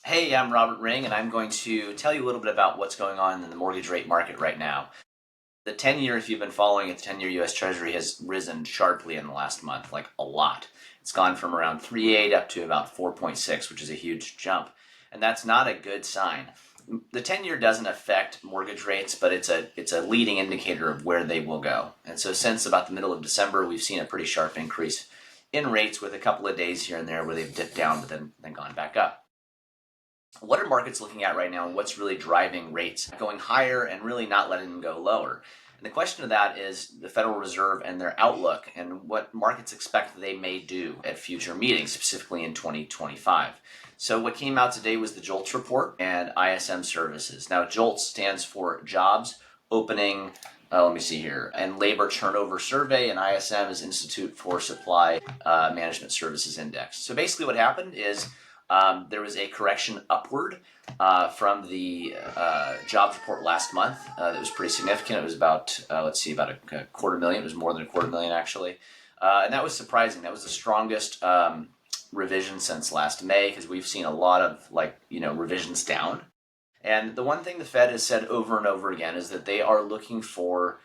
Hey, I'm Robert Ring, and I'm going to tell you a little bit about what's going on in the mortgage rate market right now. The 10-year, if you've been following it, the 10-year U.S. Treasury has risen sharply in the last month, like a lot. It's gone from around 3.8 up to about 4.6, which is a huge jump. And that's not a good sign. The 10-year doesn't affect mortgage rates, but it's a leading indicator of where they will go. And so since about the middle of December, we've seen a pretty sharp increase in rates with a couple of days here and there where they've dipped down but then gone back up. What are markets looking at right now, and what's really driving rates going higher and really not letting them go lower? And the question of that is the Federal Reserve and their outlook and what markets expect they may do at future meetings, specifically in 2025. So what came out today was the JOLTS report and ISM services. Now, JOLTS stands for Jobs Opening, let me see here, and Labor Turnover Survey, and ISM is Institute for Supply Management Services Index. So basically what happened is there was a correction upward from the jobs report last month that was pretty significant. It was about, about a quarter million. It was more than a quarter million, actually. And that was surprising. That was the strongest revision since last May, because we've seen a lot of revisions down. And the one thing the Fed has said over and over again is that they are looking for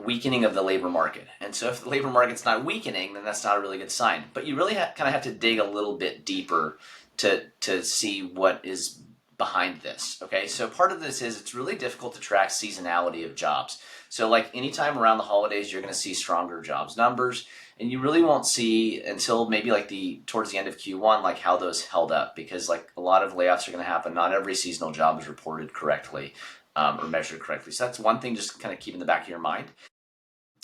weakening of the labor market. And so if the labor market's not weakening, then that's not a really good sign. But you really kind of have to dig a little bit deeper to see what is behind this. Okay, so part of this is it's really difficult to track seasonality of jobs. So like anytime around the holidays, you're going to see stronger jobs numbers, and you really won't see until maybe towards the end of Q1 like how those held up, because like a lot of layoffs are going to happen. Not every seasonal job is reported correctly. Or measured correctly. So that's one thing just kind of keep in the back of your mind.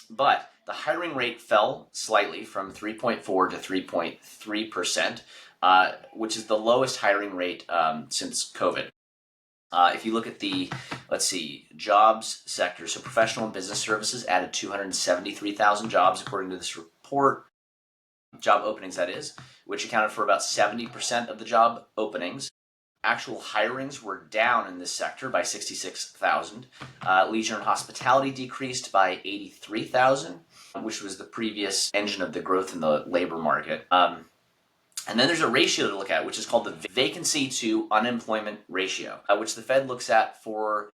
But the hiring rate fell slightly from 3.4 to 3.3%, which is the lowest hiring rate since COVID. If you look at the, jobs sector, so professional and business services added 273,000 jobs according to this report. Job openings, that is, which accounted for about 70% of the job openings. Actual hirings were down in this sector by 66,000. Leisure and hospitality decreased by 83,000, which was the previous engine of the growth in the labor market. And then there's a ratio to look at, which is called the vacancy to unemployment ratio, which the Fed looks at for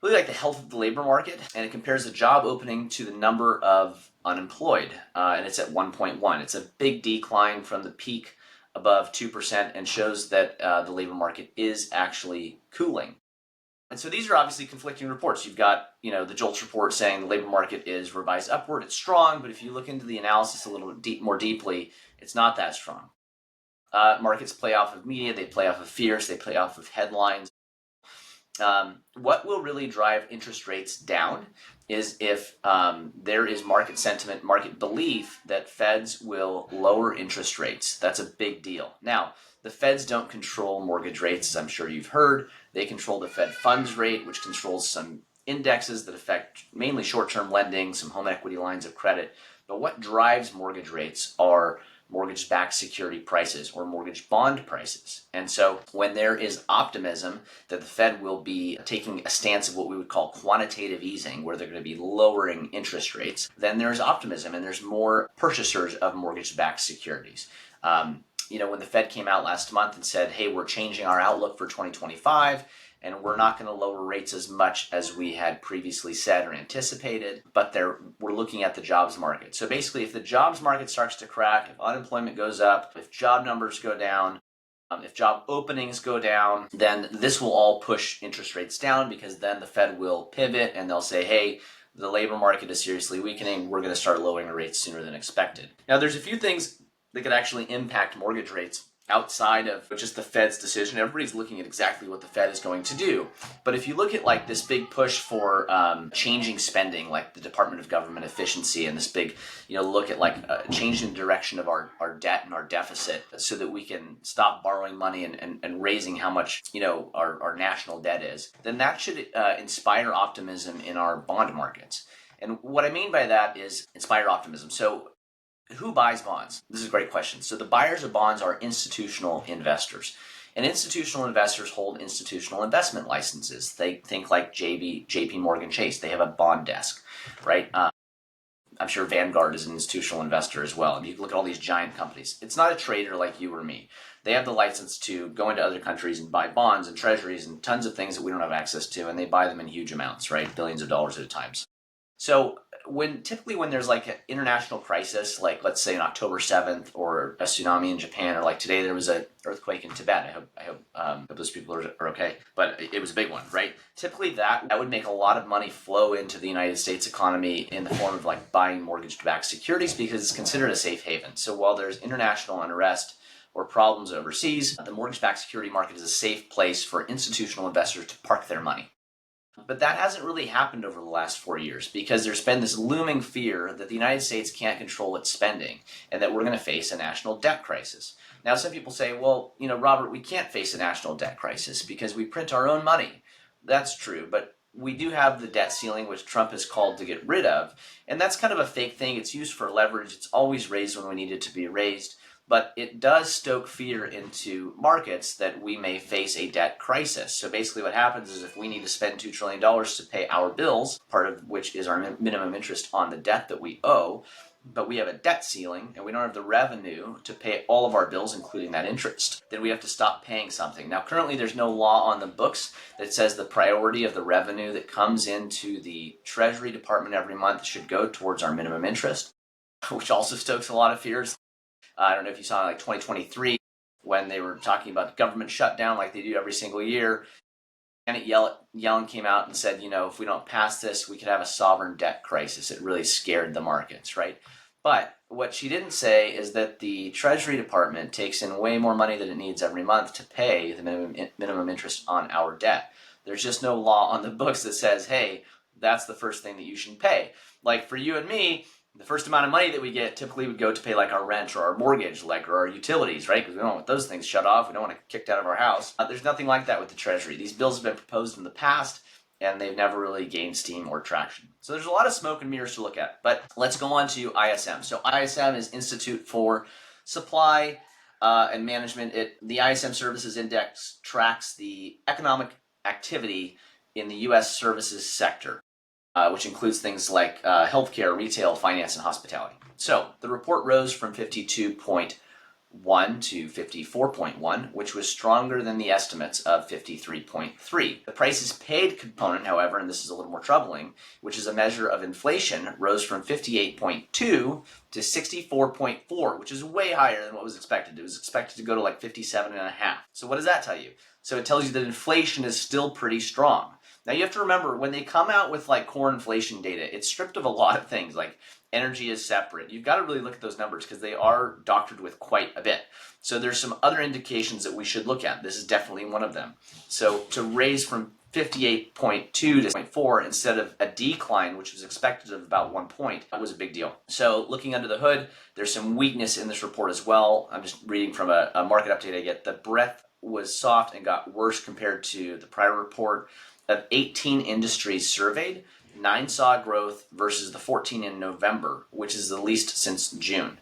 really like the health of the labor market, and it compares the job opening to the number of unemployed, and it's at 1.1. It's a big decline from the peak above 2% and shows that the labor market is actually cooling. And so these are obviously conflicting reports. You've got, the JOLTS report saying the labor market is revised upward. It's strong, but if you look into the analysis a little bit more deeply, it's not that strong. Markets play off of media. They play off of fears. They play off of headlines. What will really drive interest rates down is if there is market sentiment, market belief that Feds will lower interest rates. That's a big deal. Now, the Feds don't control mortgage rates, as I'm sure you've heard. They control the Fed funds rate, which controls some indexes that affect mainly short-term lending, some home equity lines of credit. But what drives mortgage rates are mortgage-backed security prices or mortgage bond prices. And so when there is optimism that the Fed will be taking a stance of what we would call quantitative easing, where they're going to be lowering interest rates, then there's optimism and there's more purchasers of mortgage-backed securities. When the Fed came out last month and said, hey, we're changing our outlook for 2025, and we're not going to lower rates as much as we had previously said or anticipated, but we're looking at the jobs market. So basically, if the jobs market starts to crack, if unemployment goes up, if job numbers go down, if job openings go down, then this will all push interest rates down, because then the Fed will pivot and they'll say, hey, the labor market is seriously weakening. We're going to start lowering the rates sooner than expected. Now, there's a few things that could actually impact mortgage rates outside of just the Fed's decision. Everybody's looking at exactly what the Fed is going to do. But if you look at this big push for changing spending, like the Department of Government Efficiency, and this big look at changing the direction of our debt and our deficit so that we can stop borrowing money and raising how much our national debt is, then that should inspire optimism in our bond markets. And what I mean by that is inspire optimism. So who buys bonds? This is a great question. So the buyers of bonds are institutional investors. And institutional investors hold institutional investment licenses. They think like JP Morgan Chase. They have a bond desk, right? I'm sure Vanguard is an institutional investor as well. And you look at all these giant companies. It's not a trader like you or me. They have the license to go into other countries and buy bonds and treasuries and tons of things that we don't have access to, and they buy them in huge amounts, right? Billions of dollars at a time. So typically when there's like an international crisis, like let's say on October 7th or a tsunami in Japan, or like today there was an earthquake in Tibet. I hope those people are okay, but it was a big one, right? Typically that would make a lot of money flow into the United States economy in the form of like buying mortgage-backed securities because it's considered a safe haven. So while there's international unrest or problems overseas, the mortgage-backed security market is a safe place for institutional investors to park their money. But that hasn't really happened over the last 4 years because there's been this looming fear that the United States can't control its spending and that we're going to face a national debt crisis. Now, some people say, well, Robert, we can't face a national debt crisis because we print our own money. That's true, but we do have the debt ceiling, which Trump has called to get rid of, and that's kind of a fake thing. It's used for leverage. It's always raised when we need it to be raised. But it does stoke fear into markets that we may face a debt crisis. So basically what happens is if we need to spend $2 trillion to pay our bills, part of which is our minimum interest on the debt that we owe, but we have a debt ceiling and we don't have the revenue to pay all of our bills, including that interest, then we have to stop paying something. Now, currently there's no law on the books that says the priority of the revenue that comes into the Treasury Department every month should go towards our minimum interest, which also stokes a lot of fears. I don't know if you saw like 2023 when they were talking about the government shutdown like they do every single year. Janet Yellen came out and said, if we don't pass this, we could have a sovereign debt crisis. It really scared the markets, right? But what she didn't say is that the Treasury Department takes in way more money than it needs every month to pay the minimum interest on our debt. There's just no law on the books that says, hey, that's the first thing that you should pay. Like for you and me, the first amount of money that we get typically would go to pay like our rent or our mortgage, like or our utilities, right? Because we don't want those things shut off. We don't want to get kicked out of our house. There's nothing like that with the Treasury. These bills have been proposed in the past, and they've never really gained steam or traction. So there's a lot of smoke and mirrors to look at. But let's go on to ISM. So ISM is Institute for Supply and Management. The ISM Services Index tracks the economic activity in the U.S. services sector, which includes things like healthcare, retail, finance, and hospitality. So the report rose from 52.1 to 54.1, which was stronger than the estimates of 53.3. The prices paid component, however, and this is a little more troubling, which is a measure of inflation, rose from 58.2 to 64.4, which is way higher than what was expected. It was expected to go to like 57.5. So what does that tell you? So it tells you that inflation is still pretty strong. Now you have to remember, when they come out with like core inflation data, it's stripped of a lot of things, like energy is separate. You've got to really look at those numbers because they are doctored with quite a bit. So there's some other indications that we should look at. This is definitely one of them. So to raise from 58.2 to 0.4 instead of a decline, which was expected of about 1 point, that was a big deal. So looking under the hood, there's some weakness in this report as well. I'm just reading from a market update I get. The breadth was soft and got worse compared to the prior report. Of 18 industries surveyed, 9 saw growth versus the 14 in November, which is the least since June.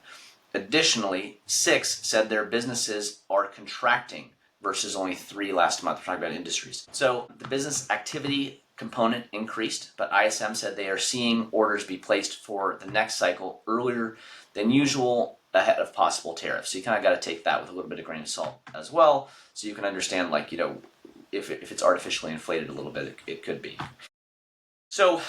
Additionally, 6 said their businesses are contracting versus only 3 last month. We're talking about industries. So the business activity component increased, but ISM said they are seeing orders be placed for the next cycle earlier than usual ahead of possible tariffs. So you kind of got to take that with a little bit of grain of salt as well, so you can understand, like, if it's artificially inflated a little bit, it could be. So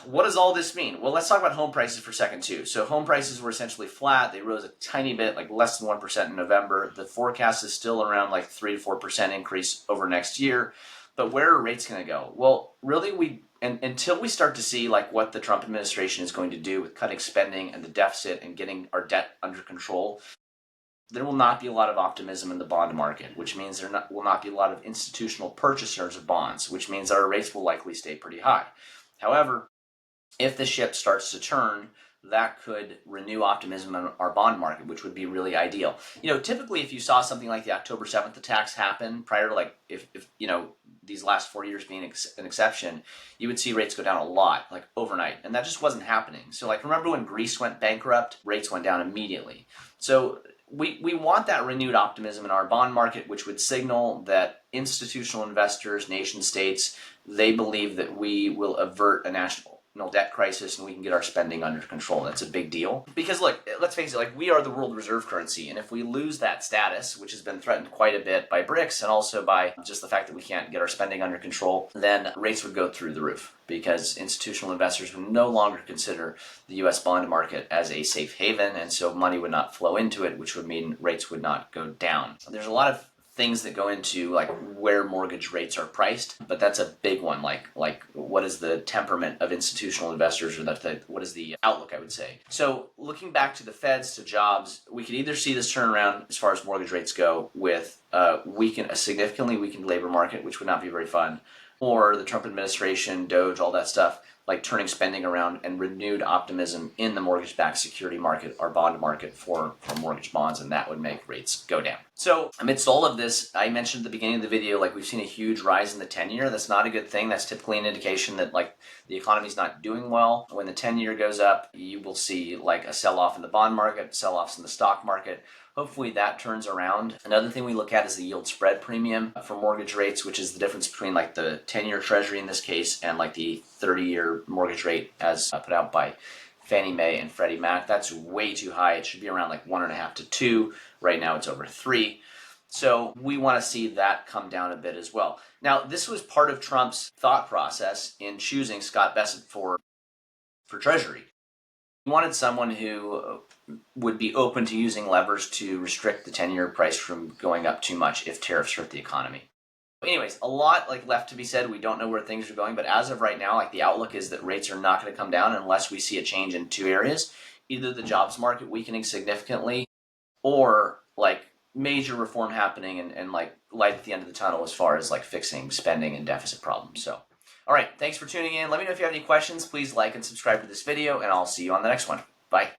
what does all this mean? Well, let's talk about home prices for a second too. So home prices were essentially flat. They rose a tiny bit, like less than 1% in November. The forecast is still around like 3 to 4% increase over next year. But where are rates going to go? Well, really, until we start to see like what the Trump administration is going to do with cutting spending and the deficit and getting our debt under control, there will not be a lot of optimism in the bond market, which means there will not be a lot of institutional purchasers of bonds, which means our rates will likely stay pretty high. However, if the ship starts to turn, that could renew optimism in our bond market, which would be really ideal. Typically if you saw something like the October 7th attacks happen prior to like, if these last 4 years being an exception, you would see rates go down a lot, like overnight. And that just wasn't happening. So like, remember when Greece went bankrupt, rates went down immediately. So we want that renewed optimism in our bond market, which would signal that institutional investors, nation states, they believe that we will avert a debt crisis and we can get our spending under control. That's a big deal. Because look, let's face it, like we are the world reserve currency, and if we lose that status, which has been threatened quite a bit by BRICS and also by just the fact that we can't get our spending under control, then rates would go through the roof because institutional investors would no longer consider the US bond market as a safe haven, and so money would not flow into it, which would mean rates would not go down. There's a lot of things that go into like where mortgage rates are priced, but that's a big one. Like what is the temperament of institutional investors, or what is the outlook, I would say. So looking back to the Feds, to jobs, we could either see this turnaround as far as mortgage rates go with a significantly weakened labor market, which would not be very fun, or the Trump administration, Doge, all that stuff, like turning spending around and renewed optimism in the mortgage-backed security market or bond market for mortgage bonds, and that would make rates go down. So amidst all of this, I mentioned at the beginning of the video, like we've seen a huge rise in the 10-year. That's not a good thing. That's typically an indication that like the economy's not doing well. When the 10-year goes up, you will see like a sell-off in the bond market, sell-offs in the stock market. Hopefully that turns around. Another thing we look at is the yield spread premium for mortgage rates, which is the difference between like the 10-year treasury in this case and like the 30-year mortgage rate as put out by Fannie Mae and Freddie Mac. That's way too high. It should be around like 1.5 to 2. Right now it's over 3. So we want to see that come down a bit as well. Now, this was part of Trump's thought process in choosing Scott Bessent for Treasury. He wanted someone who would be open to using levers to restrict the 10-year price from going up too much if tariffs hurt the economy. Anyways, a lot like left to be said. We don't know where things are going, but as of right now, like the outlook is that rates are not going to come down unless we see a change in 2 areas, either the jobs market weakening significantly or like major reform happening and like light at the end of the tunnel as far as like fixing spending and deficit problems. So, all right, thanks for tuning in. Let me know if you have any questions. Please like and subscribe to this video, and I'll see you on the next one. Bye.